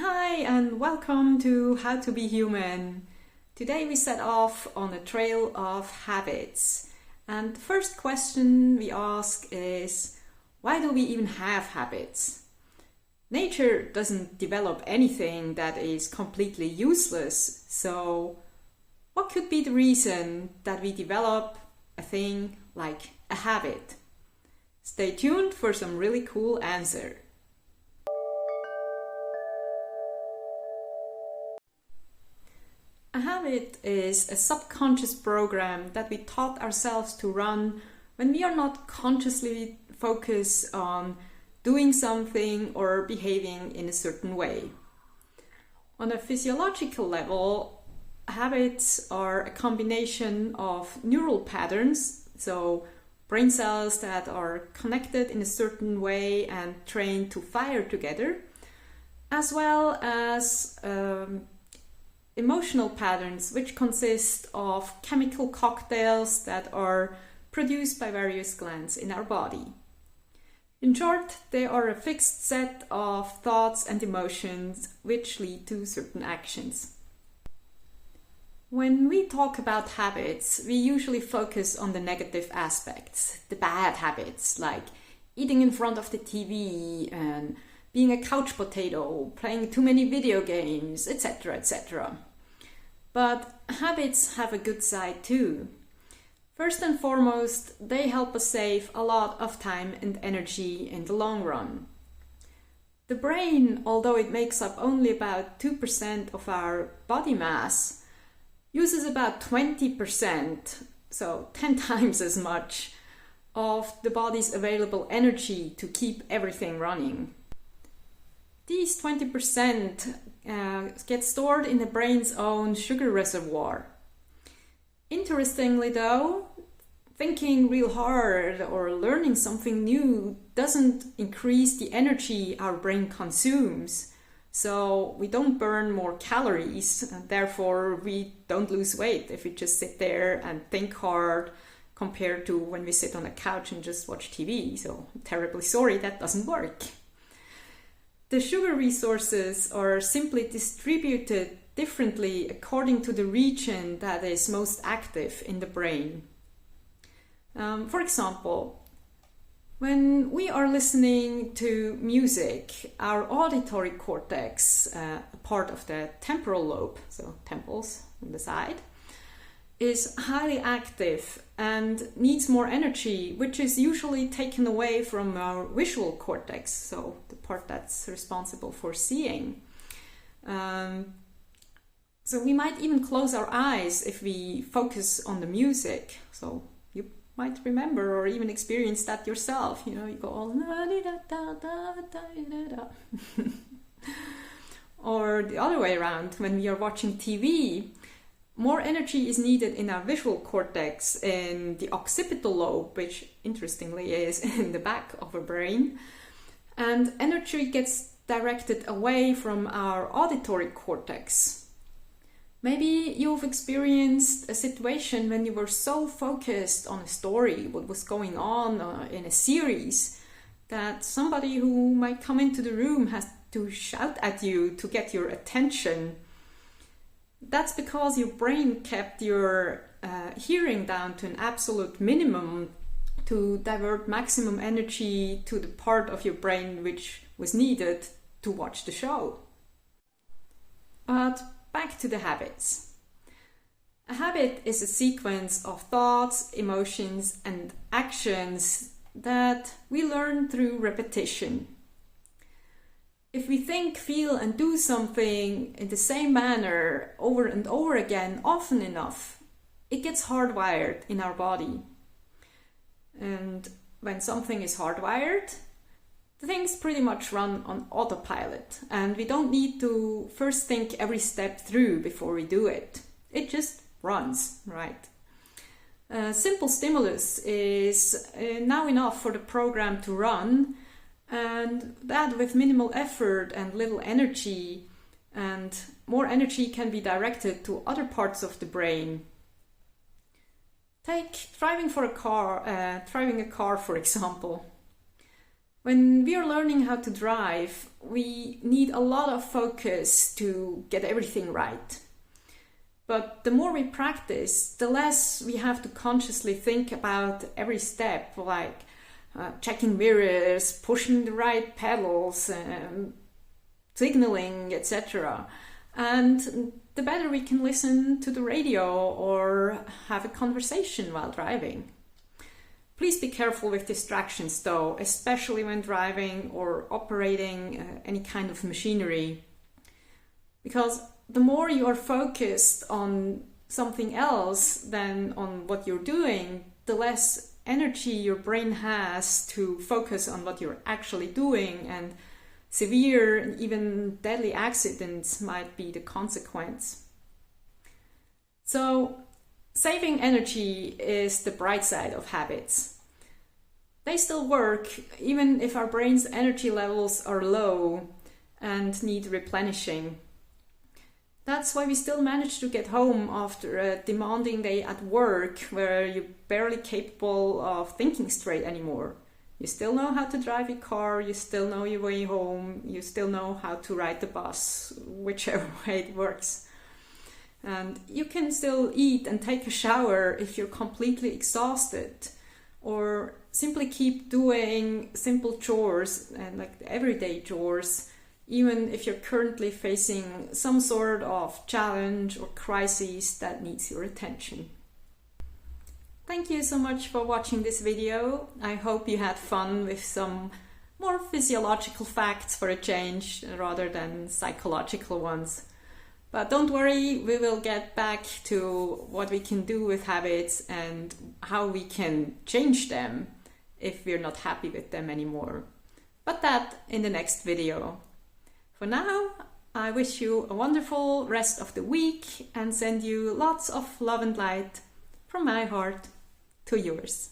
Hi and welcome to How to Be Human. Today we set off on a trail of habits. And the first question we ask is, why do we even have habits? Nature doesn't develop anything that is completely useless, so what could be the reason that we develop a thing like a habit? Stay tuned for some really cool answer. A habit is a subconscious program that we taught ourselves to run when we are not consciously focused on doing something or behaving in a certain way. On a physiological level, habits are a combination of neural patterns, so brain cells that are connected in a certain way and trained to fire together, as well as emotional patterns, which consist of chemical cocktails that are produced by various glands in our body. In short, they are a fixed set of thoughts and emotions which lead to certain actions. When we talk about habits, we usually focus on the negative aspects, the bad habits like eating in front of the TV and being a couch potato, playing too many video games, etc., etc. But habits have a good side too. First and foremost, they help us save a lot of time and energy in the long run. The brain, although it makes up only about 2% of our body mass, uses about 20%, so 10 times as much, of the body's available energy to keep everything running. These 20% get stored in the brain's own sugar reservoir. Interestingly though, thinking real hard or learning something new doesn't increase the energy our brain consumes. So we don't burn more calories, and therefore we don't lose weight if we just sit there and think hard compared to when we sit on a couch and just watch TV. So I'm terribly sorry, that doesn't work. The sugar resources are simply distributed differently according to the region that is most active in the brain. For example, when we are listening to music, our auditory cortex, part of the temporal lobe, so temples on the side, is highly active and needs more energy, which is usually taken away from our visual cortex, so the part that's responsible for seeing. So we might even close our eyes if we focus on the music. So you might remember or even experience that yourself. You know, you go all or the other way around, when we are watching TV, more energy is needed in our visual cortex, in the occipital lobe, which interestingly is in the back of our brain, and energy gets directed away from our auditory cortex. Maybe you've experienced a situation when you were so focused on a story, what was going on in a series, that somebody who might come into the room has to shout at you to get your attention. That's because your brain kept your hearing down to an absolute minimum to divert maximum energy to the part of your brain which was needed to watch the show. But back to the habits. A habit is a sequence of thoughts, emotions, and actions that we learn through repetition. If we think, feel, and do something in the same manner over and over again often enough, it gets hardwired in our body. And when something is hardwired, the things pretty much run on autopilot, and we don't need to first think every step through before we do it. It just runs, right? Simple stimulus is now enough for the program to run, and that with minimal effort and little energy, and more energy can be directed to other parts of the brain. Take driving a car for example. When we are learning how to drive, we need a lot of focus to get everything right. But the more we practice, the less we have to consciously think about every step, like checking mirrors, pushing the right pedals, signaling, etc. And the better we can listen to the radio or have a conversation while driving. Please be careful with distractions though, especially when driving or operating any kind of machinery. Because the more you are focused on something else than on what you're doing, the less energy your brain has to focus on what you're actually doing, and severe and even deadly accidents might be the consequence. So, saving energy is the bright side of habits. They still work even if our brain's energy levels are low and need replenishing. That's why we still manage to get home after a demanding day at work where you're barely capable of thinking straight anymore. You still know how to drive your car, you still know your way home, you still know how to ride the bus, whichever way it works. And you can still eat and take a shower if you're completely exhausted, or simply keep doing simple chores and like everyday chores, even if you're currently facing some sort of challenge or crisis that needs your attention. Thank you so much for watching this video. I hope you had fun with some more physiological facts for a change rather than psychological ones. But don't worry, we will get back to what we can do with habits and how we can change them if we're not happy with them anymore. But that in the next video. For now, I wish you a wonderful rest of the week and send you lots of love and light from my heart to yours.